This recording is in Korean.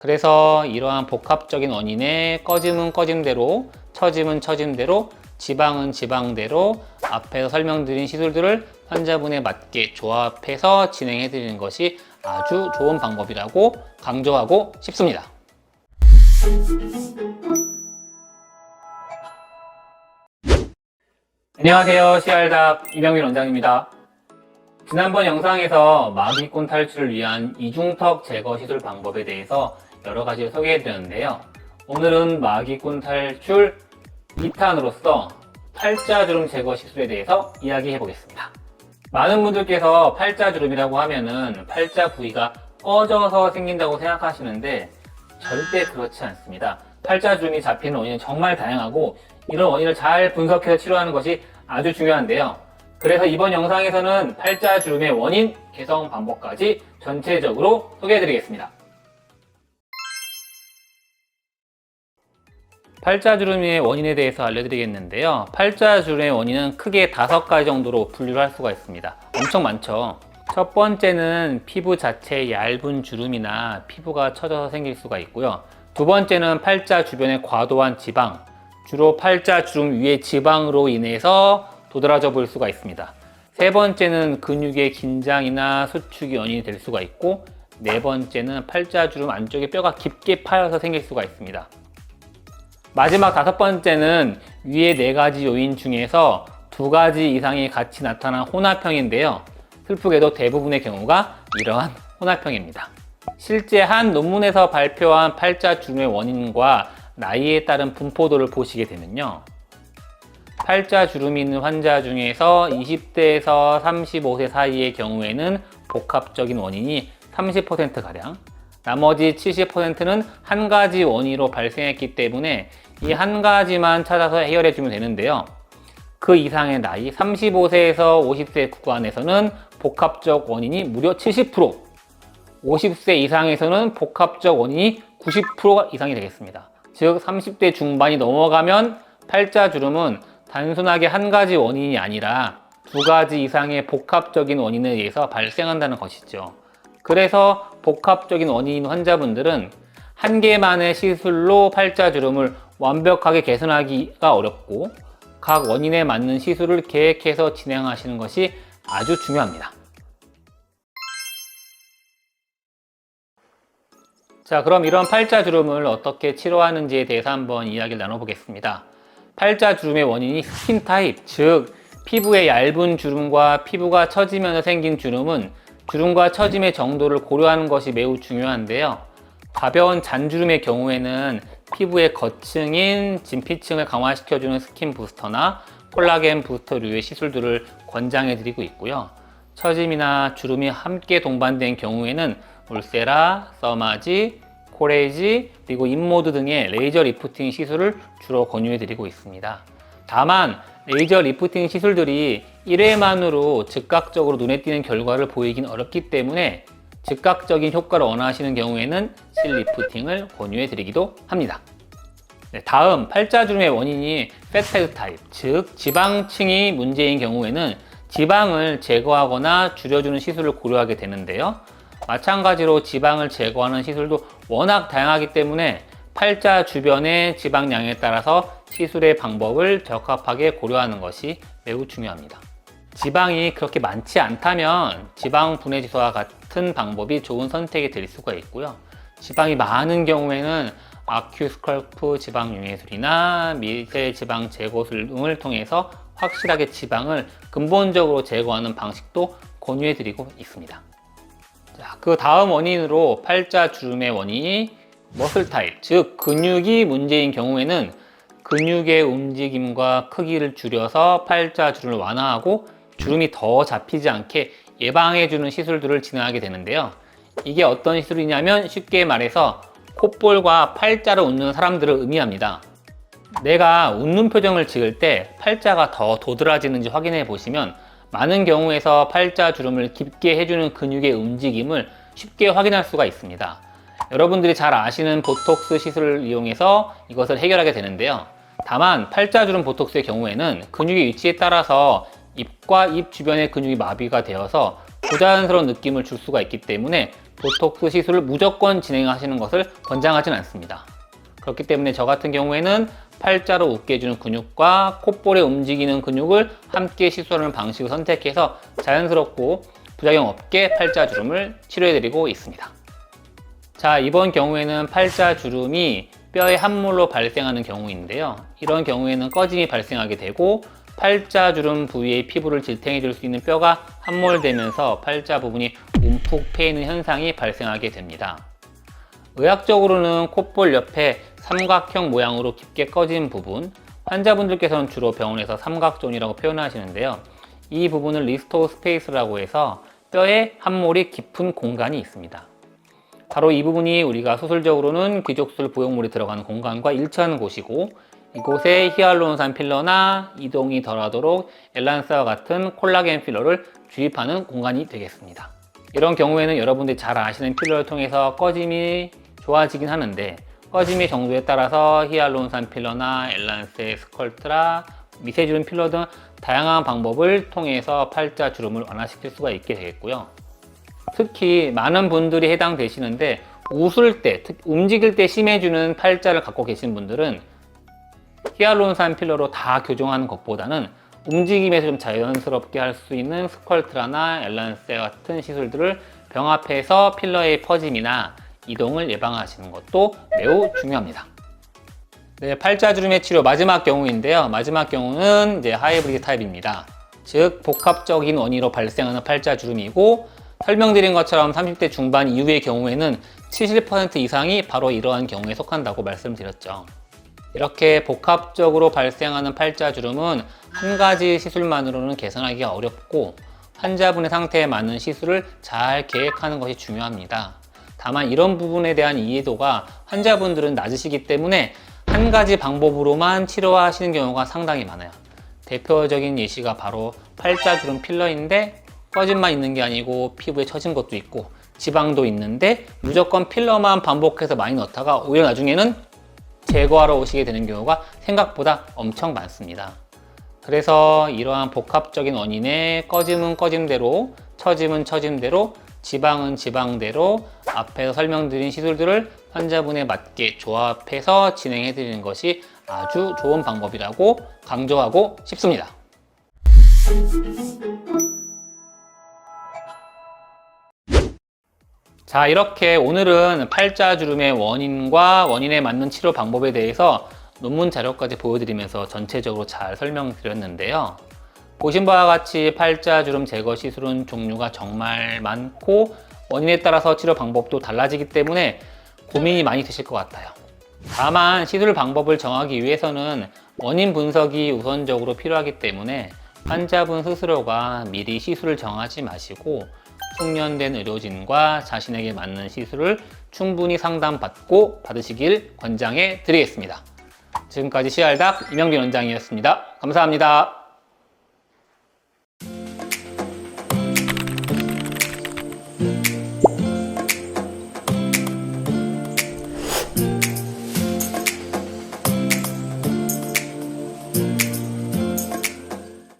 그래서 이러한 복합적인 원인에 꺼짐은 꺼짐대로, 처짐은 처짐대로, 지방은 지방대로 앞에서 설명드린 시술들을 환자분에 맞게 조합해서 진행해 드리는 것이 아주 좋은 방법이라고 강조하고 싶습니다. 안녕하세요. CR답 이병민 원장입니다. 지난번 영상에서 마기꾼 탈출을 위한 이중턱 제거 시술 방법에 대해서 여러 가지를 소개해 드렸는데요. 오늘은 마기꾼 탈출 2탄으로서 팔자주름 제거 시술에 대해서 이야기해 보겠습니다. 많은 분들께서 팔자주름이라고 하면은 팔자 부위가 꺼져서 생긴다고 생각하시는데 절대 그렇지 않습니다. 팔자주름이 잡히는 원인은 정말 다양하고 이런 원인을 잘 분석해서 치료하는 것이 아주 중요한데요. 그래서 이번 영상에서는 팔자주름의 원인, 개선 방법까지 전체적으로 소개해 드리겠습니다. 팔자주름의 원인에 대해서 알려드리겠는데요. 팔자주름의 원인은 크게 5가지 정도로 분류를 할 수가 있습니다. 엄청 많죠. 첫 번째는 피부 자체의 얇은 주름이나 피부가 처져서 생길 수가 있고요. 두 번째는 팔자 주변의 과도한 지방, 주로 팔자주름 위의 지방으로 인해서 도드라져 보일 수가 있습니다. 세 번째는 근육의 긴장이나 수축이 원인이 될 수가 있고, 네 번째는 팔자주름 안쪽에 뼈가 깊게 파여서 생길 수가 있습니다. 마지막 5번째는 위의 4가지 요인 중에서 2가지 이상이 같이 나타난 혼합형인데요. 슬프게도 대부분의 경우가 이러한 혼합형입니다. 실제 한 논문에서 발표한 팔자주름의 원인과 나이에 따른 분포도를 보시게 되면요. 팔자주름이 있는 환자 중에서 20대에서 35세 사이의 경우에는 복합적인 원인이 30%가량, 나머지 70%는 한 가지 원인으로 발생했기 때문에 이 한 가지만 찾아서 해결해 주면 되는데요. 그 이상의 나이 35세에서 50세 구간에서는 복합적 원인이 무려 70%, 50세 이상에서는 복합적 원인이 90% 이상이 되겠습니다. 즉 30대 중반이 넘어가면 팔자주름은 단순하게 한 가지 원인이 아니라 2가지 이상의 복합적인 원인에 의해서 발생한다는 것이죠. 그래서 복합적인 원인인 환자분들은 한 개만의 시술로 팔자주름을 완벽하게 개선하기가 어렵고 각 원인에 맞는 시술을 계획해서 진행하시는 것이 아주 중요합니다. 자, 그럼 이런 팔자주름을 어떻게 치료하는지에 대해서 한번 이야기를 나눠보겠습니다. 팔자주름의 원인이 스킨 타입, 즉 피부의 얇은 주름과 피부가 처지면서 생긴 주름은 주름과 처짐의 정도를 고려하는 것이 매우 중요한데요. 가벼운 잔주름의 경우에는 피부의 거층인 진피층을 강화시켜주는 스킨 부스터나 콜라겐 부스터류의 시술들을 권장해 드리고 있고요. 처짐이나 주름이 함께 동반된 경우에는 울세라, 서마지, 코레이지, 그리고 인모드 등의 레이저 리프팅 시술을 주로 권유해 드리고 있습니다. 다만 레이저 리프팅 시술들이 1회만으로 즉각적으로 눈에 띄는 결과를 보이긴 어렵기 때문에 즉각적인 효과를 원하시는 경우에는 실 리프팅을 권유해 드리기도 합니다. 네, 다음 팔자주름의 원인이 패트 타입, 즉 지방층이 문제인 경우에는 지방을 제거하거나 줄여주는 시술을 고려하게 되는데요. 마찬가지로 지방을 제거하는 시술도 워낙 다양하기 때문에 팔자 주변의 지방량에 따라서 시술의 방법을 적합하게 고려하는 것이 매우 중요합니다. 지방이 그렇게 많지 않다면 지방 분해 지수와 같은 방법이 좋은 선택이 될 수가 있고요. 지방이 많은 경우에는 아큐스컬프 지방 유해술이나 미세 지방 제거술 등을 통해서 확실하게 지방을 근본적으로 제거하는 방식도 권유해 드리고 있습니다. 자, 그 다음 원인으로 팔자주름의 원인이 머슬 타입, 즉 근육이 문제인 경우에는 근육의 움직임과 크기를 줄여서 팔자주름을 완화하고 주름이 더 잡히지 않게 예방해주는 시술들을 진행하게 되는데요. 이게 어떤 시술이냐면 쉽게 말해서 콧볼과 팔자를 웃는 사람들을 의미합니다. 내가 웃는 표정을 지을 때 팔자가 더 도드라지는지 확인해 보시면 많은 경우에서 팔자주름을 깊게 해주는 근육의 움직임을 쉽게 확인할 수가 있습니다. 여러분들이 잘 아시는 보톡스 시술을 이용해서 이것을 해결하게 되는데요. 다만 팔자주름 보톡스의 경우에는 근육의 위치에 따라서 입과 입 주변의 근육이 마비가 되어서 부자연스러운 느낌을 줄 수가 있기 때문에 보톡스 시술을 무조건 진행하시는 것을 권장하진 않습니다. 그렇기 때문에 저 같은 경우에는 팔자로 웃게 해주는 근육과 콧볼에 움직이는 근육을 함께 시술하는 방식을 선택해서 자연스럽고 부작용 없게 팔자주름을 치료해드리고 있습니다. 자, 이번 경우에는 팔자주름이 뼈의 함몰로 발생하는 경우인데요. 이런 경우에는 꺼짐이 발생하게 되고 팔자주름 부위의 피부를 지탱해 줄 수 있는 뼈가 함몰되면서 팔자 부분이 움푹 패이는 현상이 발생하게 됩니다. 의학적으로는 콧볼 옆에 삼각형 모양으로 깊게 꺼진 부분, 환자분들께서는 주로 병원에서 삼각존이라고 표현하시는데요. 이 부분을 리스토어 스페이스라고 해서 뼈의 함몰이 깊은 공간이 있습니다. 바로 이 부분이 우리가 수술적으로는 귀족술 부용물이 들어가는 공간과 일치하는 곳이고, 이곳에 히알루론산 필러나 이동이 덜하도록 엘란스와 같은 콜라겐 필러를 주입하는 공간이 되겠습니다. 이런 경우에는 여러분들이 잘 아시는 필러를 통해서 꺼짐이 좋아지긴 하는데, 꺼짐의 정도에 따라서 히알루론산 필러나 엘란스의 스컬트라, 미세주름 필러 등 다양한 방법을 통해서 팔자주름을 완화시킬 수가 있게 되겠고요. 특히 많은 분들이 해당되시는데, 웃을 때, 움직일 때 심해지는 팔자를 갖고 계신 분들은 히알루론산 필러로 다 교정하는 것보다는 움직임에서 좀 자연스럽게 할 수 있는 스컬트라나 엘란세 같은 시술들을 병합해서 필러의 퍼짐이나 이동을 예방하시는 것도 매우 중요합니다. 네, 팔자주름의 치료 마지막 경우인데요. 마지막 경우는 이제 하이브리드 타입입니다. 즉, 복합적인 원인으로 발생하는 팔자주름이고, 설명드린 것처럼 30대 중반 이후의 경우에는 70% 이상이 바로 이러한 경우에 속한다고 말씀드렸죠. 이렇게 복합적으로 발생하는 팔자주름은 한 가지 시술만으로는 개선하기가 어렵고, 환자분의 상태에 맞는 시술을 잘 계획하는 것이 중요합니다. 다만 이런 부분에 대한 이해도가 환자분들은 낮으시기 때문에 한 가지 방법으로만 치료하시는 경우가 상당히 많아요. 대표적인 예시가 바로 팔자주름 필러인데, 꺼짐만 있는 게 아니고 피부에 처진 것도 있고 지방도 있는데 무조건 필러만 반복해서 많이 넣다가 오히려 나중에는 제거하러 오시게 되는 경우가 생각보다 엄청 많습니다. 그래서 이러한 복합적인 원인에 꺼짐은 꺼짐대로, 처짐은 처짐대로, 지방은 지방대로 앞에서 설명드린 시술들을 환자분에 맞게 조합해서 진행해 드리는 것이 아주 좋은 방법이라고 강조하고 싶습니다. 자, 이렇게 오늘은 팔자주름의 원인과 원인에 맞는 치료 방법에 대해서 논문 자료까지 보여드리면서 전체적으로 잘 설명드렸는데요. 보신 바와 같이 팔자주름 제거 시술은 종류가 정말 많고 원인에 따라서 치료 방법도 달라지기 때문에 고민이 많이 되실 것 같아요. 다만 시술 방법을 정하기 위해서는 원인 분석이 우선적으로 필요하기 때문에 환자분 스스로가 미리 시술을 정하지 마시고 숙련된 의료진과 자신에게 맞는 시술을 충분히 상담받고 받으시길 권장해 드리겠습니다. 지금까지 CR닥 이명빈 원장이었습니다. 감사합니다.